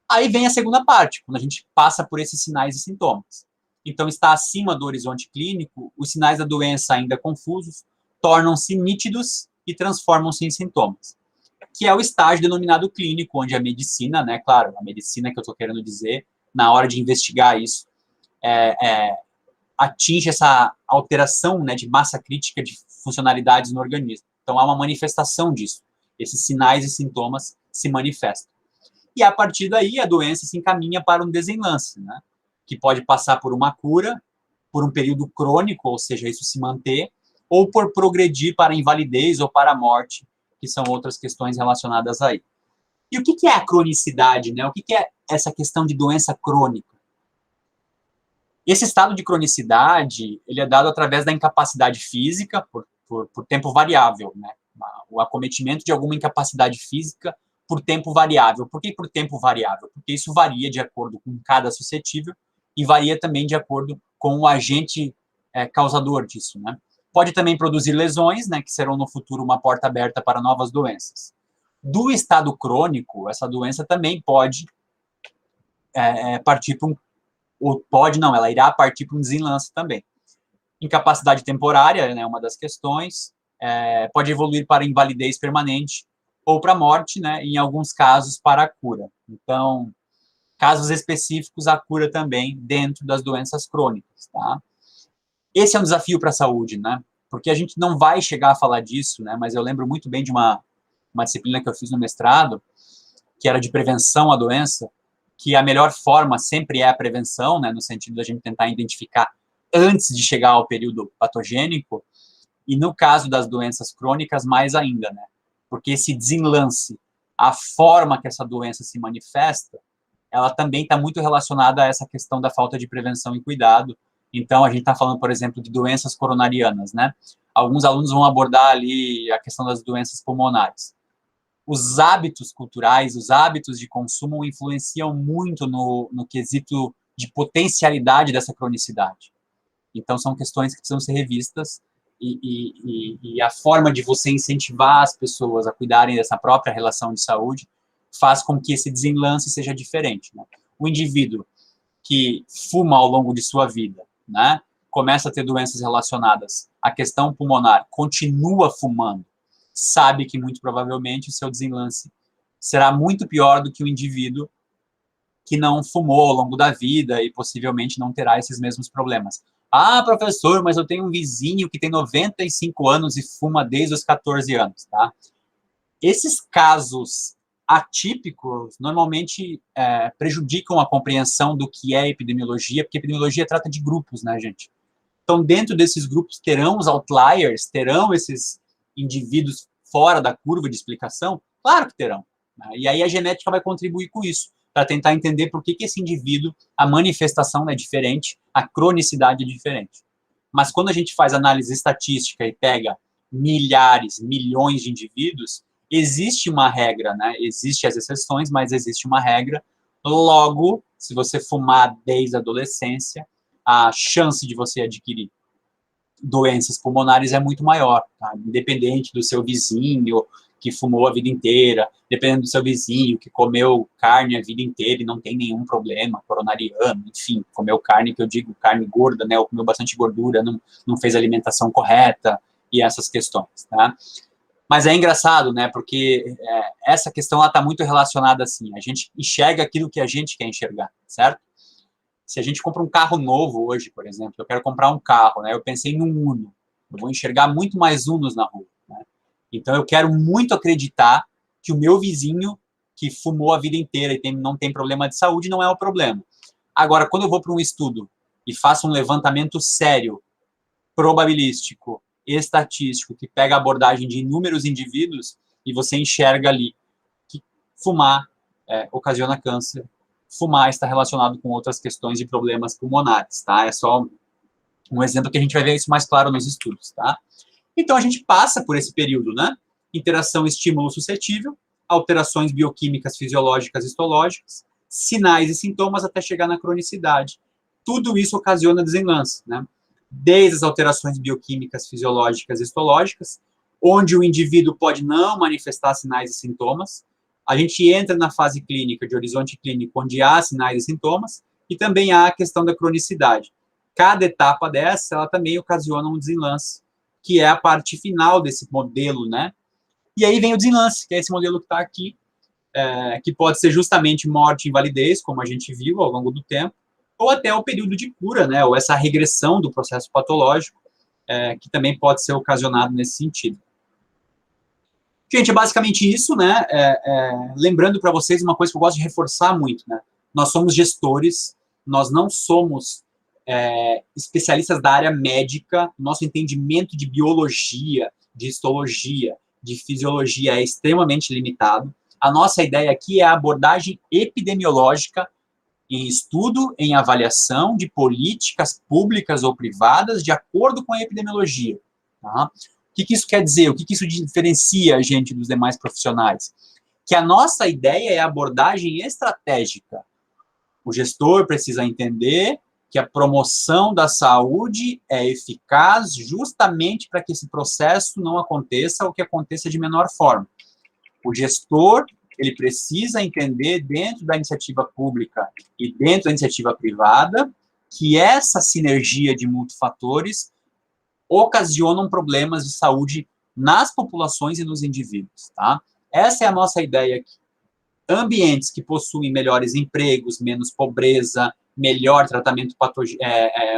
Aí vem a segunda parte, quando a gente passa por esses sinais e sintomas. Então, está acima do horizonte clínico, os sinais da doença ainda confusos tornam-se nítidos e transformam-se em sintomas, que é o estágio denominado clínico, onde a medicina, né, claro, a medicina que eu estou querendo dizer, na hora de investigar isso, atinge essa alteração, né, de massa crítica de funcionalidades no organismo. Então, há uma manifestação disso. Esses sinais e sintomas se manifestam. E, a partir daí, a doença se encaminha para um desenlace, né? Que pode passar por uma cura, por um período crônico, ou seja, isso se manter, ou por progredir para a invalidez ou para a morte, que são outras questões relacionadas aí. E o que é a cronicidade, né? O que é essa questão de doença crônica? Esse estado de cronicidade, ele é dado através da incapacidade física, por tempo variável, né? O acometimento de alguma incapacidade física por tempo variável. Por que por tempo variável? Porque isso varia de acordo com cada suscetível e varia também de acordo com o agente causador disso, né? Pode também produzir lesões, né, que serão no futuro uma porta aberta para novas doenças. Do estado crônico, essa doença também pode partir para ela irá partir para um desenlace também. Incapacidade temporária, né, uma das questões, pode evoluir para invalidez permanente, ou para a morte, né, em alguns casos para a cura. Então, casos específicos, a cura também dentro das doenças crônicas, tá? Esse é um desafio para a saúde, né, porque a gente não vai chegar a falar disso, né, mas eu lembro muito bem de uma disciplina que eu fiz no mestrado, que era de prevenção à doença, que a melhor forma sempre é a prevenção, né, no sentido da gente tentar identificar antes de chegar ao período patogênico, e no caso das doenças crônicas, mais ainda, né, porque esse desenlace, a forma que essa doença se manifesta, ela também está muito relacionada a essa questão da falta de prevenção e cuidado. Então, a gente está falando, por exemplo, de doenças coronarianas, né? Alguns alunos vão abordar ali a questão das doenças pulmonares. Os hábitos culturais, os hábitos de consumo influenciam muito no quesito de potencialidade dessa cronicidade. Então, são questões que precisam ser revistas e a forma de você incentivar as pessoas a cuidarem dessa própria relação de saúde faz com que esse desenlace seja diferente, né? O indivíduo que fuma ao longo de sua vida, né, começa a ter doenças relacionadas à questão pulmonar, continua fumando, sabe que muito provavelmente o seu desenlace será muito pior do que o indivíduo que não fumou ao longo da vida e possivelmente não terá esses mesmos problemas. Ah, professor, mas eu tenho um vizinho que tem 95 anos e fuma desde os 14 anos, tá? Esses casos atípicos normalmente prejudicam a compreensão do que é epidemiologia, porque epidemiologia trata de grupos, né, gente? Então, dentro desses grupos, terão os outliers, terão esses indivíduos fora da curva de explicação? Claro que terão. Né? E aí a genética vai contribuir com isso, para tentar entender por que esse indivíduo, a manifestação é diferente, a cronicidade é diferente. Mas quando a gente faz análise estatística e pega milhares, milhões de indivíduos, existe uma regra, né? Existem as exceções, mas existe uma regra. Logo, se você fumar desde a adolescência, a chance de você adquirir doenças pulmonares é muito maior, tá? Independente do seu vizinho que fumou a vida inteira, dependendo do seu vizinho que comeu carne a vida inteira e não tem nenhum problema coronariano, enfim, comeu carne, que eu digo carne gorda, né, ou comeu bastante gordura, não fez a alimentação correta e essas questões, tá? Mas é engraçado, né, porque essa questão está muito relacionada assim, a gente enxerga aquilo que a gente quer enxergar, certo? Se a gente compra um carro novo hoje, por exemplo, eu quero comprar um carro, né, eu pensei num Uno, eu vou enxergar muito mais Unos na rua, né? Então eu quero muito acreditar que o meu vizinho que fumou a vida inteira e não tem problema de saúde não é o problema. Agora, quando eu vou para um estudo e faço um levantamento sério, probabilístico, estatístico, que pega a abordagem de inúmeros indivíduos e você enxerga ali que fumar ocasiona câncer, fumar está relacionado com outras questões de problemas pulmonares, tá? É só um exemplo que a gente vai ver isso mais claro nos estudos, tá? Então, a gente passa por esse período, né? Interação estímulo-suscetível, alterações bioquímicas, fisiológicas, histológicas, sinais e sintomas até chegar na cronicidade. Tudo isso ocasiona desenlace, né? Desde as alterações bioquímicas, fisiológicas e histológicas, onde o indivíduo pode não manifestar sinais e sintomas. A gente entra na fase clínica, de horizonte clínico, onde há sinais e sintomas, e também há a questão da cronicidade. Cada etapa dessa, ela também ocasiona um desenlace, que é a parte final desse modelo, né? E aí vem o desenlace, que é esse modelo que está aqui, que pode ser justamente morte e invalidez, como a gente viu ao longo do tempo, ou até o período de cura, né? Ou essa regressão do processo patológico, que também pode ser ocasionado nesse sentido. Gente, é basicamente isso, né? Lembrando para vocês uma coisa que eu gosto de reforçar muito, né? Nós somos gestores, nós não somos especialistas da área médica, nosso entendimento de biologia, de histologia, de fisiologia é extremamente limitado. A nossa ideia aqui é a abordagem epidemiológica em estudo, em avaliação de políticas públicas ou privadas de acordo com a epidemiologia. Tá? O que isso quer dizer? O que isso diferencia a gente dos demais profissionais? Que a nossa ideia é a abordagem estratégica. O gestor precisa entender que a promoção da saúde é eficaz justamente para que esse processo não aconteça ou que aconteça de menor forma. O gestor, ele precisa entender dentro da iniciativa pública e dentro da iniciativa privada que essa sinergia de multifatores ocasionam problemas de saúde nas populações e nos indivíduos, tá? Essa é a nossa ideia aqui. Ambientes que possuem melhores empregos, menos pobreza, melhor tratamento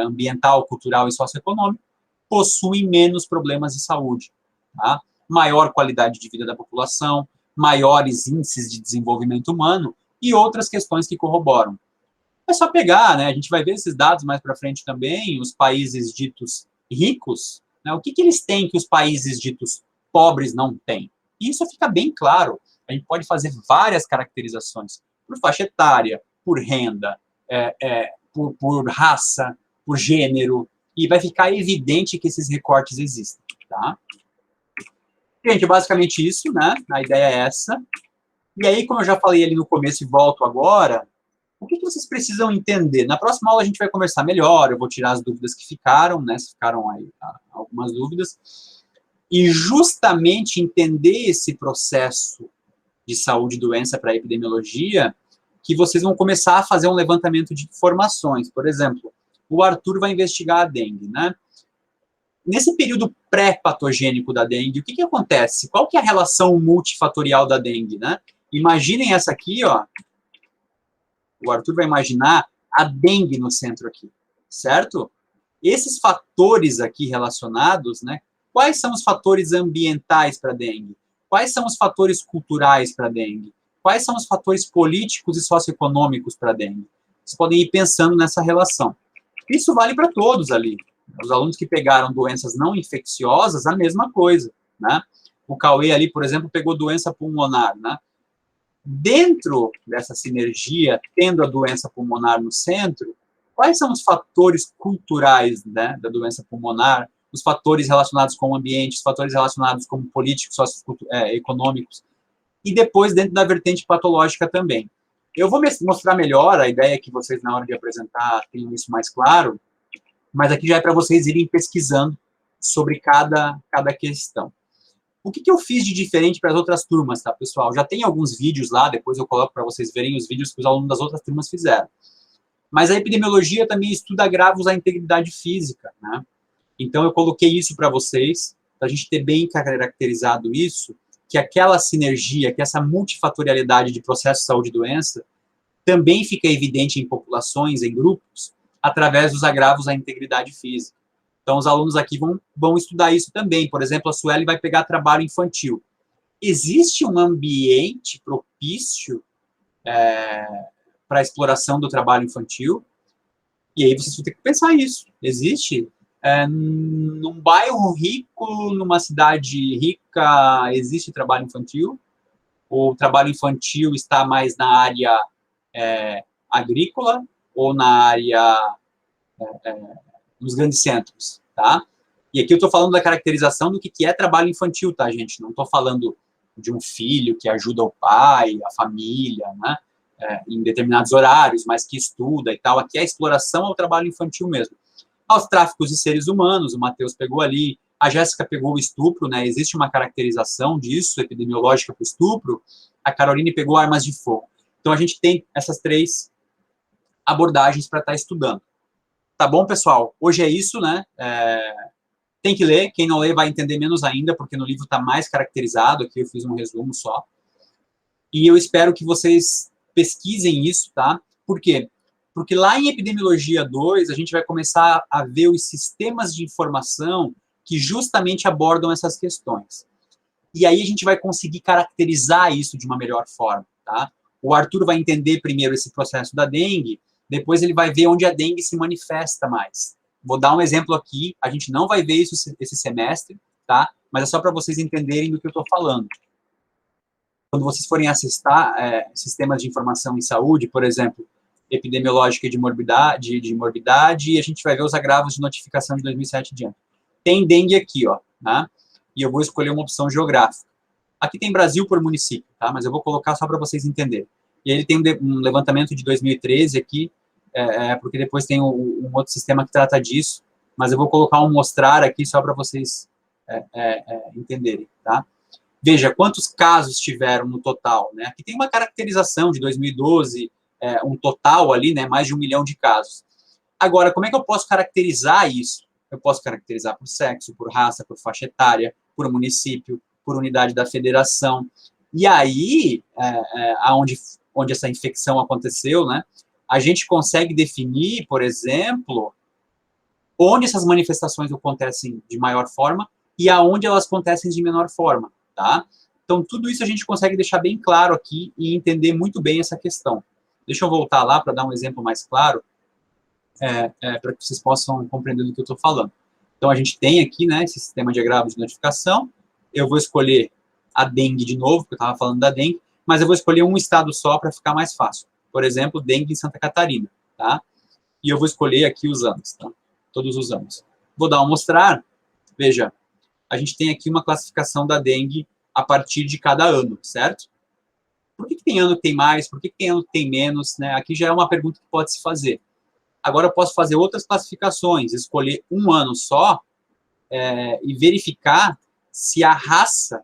ambiental, cultural e socioeconômico, possuem menos problemas de saúde, tá? Maior qualidade de vida da população, maiores índices de desenvolvimento humano e outras questões que corroboram. É só pegar, né? A gente vai ver esses dados mais para frente também, os países ditos ricos, né? O que eles têm que os países ditos pobres não têm? E isso fica bem claro. A gente pode fazer várias caracterizações por faixa etária, por renda, por raça, por gênero, e vai ficar evidente que esses recortes existem, tá? Gente, basicamente isso, né? A ideia é essa. E aí, como eu já falei ali no começo e volto agora, o que vocês precisam entender? Na próxima aula a gente vai conversar melhor, eu vou tirar as dúvidas que ficaram, né? Se ficaram aí algumas dúvidas. E justamente entender esse processo de saúde e doença para a epidemiologia, que vocês vão começar a fazer um levantamento de informações. Por exemplo, o Arthur vai investigar a dengue, né? Nesse período pré-patogênico da dengue, o que acontece? Qual que é a relação multifatorial da dengue, né? Imaginem essa aqui, ó. O Arthur vai imaginar a dengue no centro aqui, certo? Esses fatores aqui relacionados, né? Quais são os fatores ambientais para a dengue? Quais são os fatores culturais para a dengue? quais são os fatores políticos e socioeconômicos para a dengue? Vocês podem ir pensando nessa relação. Isso vale para todos ali. Os alunos que pegaram doenças não infecciosas, a mesma coisa, né? O Cauê ali, por exemplo, pegou doença pulmonar, né? Dentro dessa sinergia, tendo a doença pulmonar no centro, quais são os fatores culturais, né, da doença pulmonar, os fatores relacionados com o ambiente, os fatores relacionados com políticos, econômicos, e depois dentro da vertente patológica também. Eu vou mostrar melhor, a ideia é que vocês, na hora de apresentar, tenham isso mais claro, mas aqui já é para vocês irem pesquisando sobre cada questão. O que eu fiz de diferente para as outras turmas, tá, pessoal? Já tem alguns vídeos lá, depois eu coloco para vocês verem os vídeos que os alunos das outras turmas fizeram. Mas a epidemiologia também estuda agravos à integridade física, né? Então eu coloquei isso para vocês, para a gente ter bem caracterizado isso, que aquela sinergia, que essa multifatorialidade de processo de saúde e doença também fica evidente em populações, em grupos, através dos agravos à integridade física. Então, os alunos aqui vão estudar isso também. Por exemplo, a Sueli vai pegar trabalho infantil. Existe um ambiente propício para a exploração do trabalho infantil? E aí vocês vão ter que pensar isso. Existe? Num bairro rico, numa cidade rica, existe trabalho infantil? Ou o trabalho infantil está mais na área agrícola ou na área nos grandes centros, tá? E aqui eu estou falando da caracterização do que é trabalho infantil, tá, gente? Não estou falando de um filho que ajuda o pai, a família, né? Em determinados horários, mas que estuda e tal. Aqui é a exploração ao trabalho infantil mesmo. Aos tráficos de seres humanos, o Matheus pegou ali, a Jéssica pegou o estupro, né? Existe uma caracterização disso, epidemiológica para o estupro. A Caroline pegou armas de fogo. Então, a gente tem essas 3 abordagens para estar estudando. Tá bom, pessoal? Hoje é isso, né? Tem que ler. Quem não lê vai entender menos ainda, porque no livro está mais caracterizado. Aqui eu fiz um resumo só. E eu espero que vocês pesquisem isso, tá? Por quê? Porque lá em Epidemiologia 2, a gente vai começar a ver os sistemas de informação que justamente abordam essas questões. E aí a gente vai conseguir caracterizar isso de uma melhor forma, tá? O Arthur vai entender primeiro esse processo da dengue, depois ele vai ver onde a dengue se manifesta mais. Vou dar um exemplo aqui, a gente não vai ver isso esse semestre, tá? Mas é só para vocês entenderem do que eu estou falando. Quando vocês forem acessar sistemas de informação em saúde, por exemplo, epidemiológica de morbidade, a gente vai ver os agravos de notificação de 2007 diante. Tem dengue aqui, ó, né? E eu vou escolher uma opção geográfica. Aqui tem Brasil por município, tá? Mas eu vou colocar só para vocês entenderem. E ele tem um levantamento de 2013 aqui, porque depois tem um outro sistema que trata disso, mas eu vou colocar um mostrar aqui só para vocês entenderem, tá? Veja, quantos casos tiveram no total, né? Aqui tem uma caracterização de 2012, um total ali, né? Mais de 1 milhão de casos. Agora, como é que eu posso caracterizar isso? Eu posso caracterizar por sexo, por raça, por faixa etária, por município, por unidade da federação. E aí, onde essa infecção aconteceu, né? A gente consegue definir, por exemplo, onde essas manifestações acontecem de maior forma e aonde elas acontecem de menor forma, tá? Então, tudo isso a gente consegue deixar bem claro aqui e entender muito bem essa questão. Deixa eu voltar lá para dar um exemplo mais claro, para que vocês possam compreender do que eu estou falando. Então, a gente tem aqui, né, esse sistema de agravos de notificação. Eu vou escolher a dengue de novo, porque eu estava falando da dengue, mas eu vou escolher um estado só para ficar mais fácil. Por exemplo, dengue em Santa Catarina, tá? E eu vou escolher aqui os anos, tá? Todos os anos. Vou dar um mostrar. Veja, a gente tem aqui uma classificação da dengue a partir de cada ano, certo? Por que tem ano que tem mais? Por que tem ano que tem menos? Né? Aqui já é uma pergunta que pode se fazer. Agora eu posso fazer outras classificações, escolher um ano só e verificar se a raça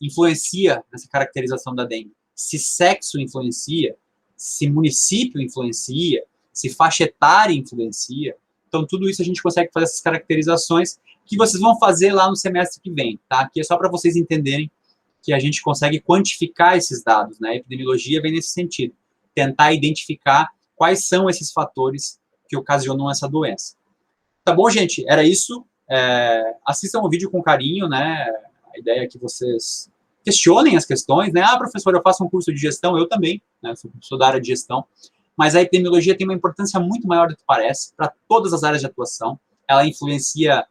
influencia nessa caracterização da dengue. Se sexo influencia, se município influencia, se faixa etária influencia. Então, tudo isso a gente consegue fazer essas caracterizações que vocês vão fazer lá no semestre que vem, tá? Aqui é só para vocês entenderem que a gente consegue quantificar esses dados, né? A epidemiologia vem nesse sentido, tentar identificar quais são esses fatores que ocasionam essa doença. Tá bom, gente? Era isso. Assistam o vídeo com carinho, né? A ideia é que vocês questionem as questões, né? Ah, professor, eu faço um curso de gestão, eu também, né? Sou da área de gestão, mas a epidemiologia tem uma importância muito maior do que parece para todas as áreas de atuação. Ela influencia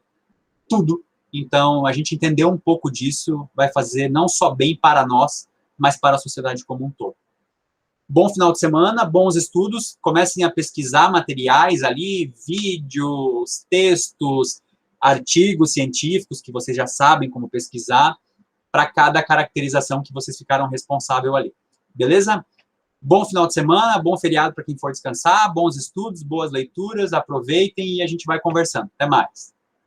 tudo. Então, a gente entender um pouco disso vai fazer não só bem para nós, mas para a sociedade como um todo. Bom final de semana, bons estudos, comecem a pesquisar materiais ali, vídeos, textos, artigos científicos que vocês já sabem como pesquisar, para cada caracterização que vocês ficaram responsável ali. Beleza? Bom final de semana, bom feriado para quem for descansar, bons estudos, boas leituras, aproveitem e a gente vai conversando. Até mais.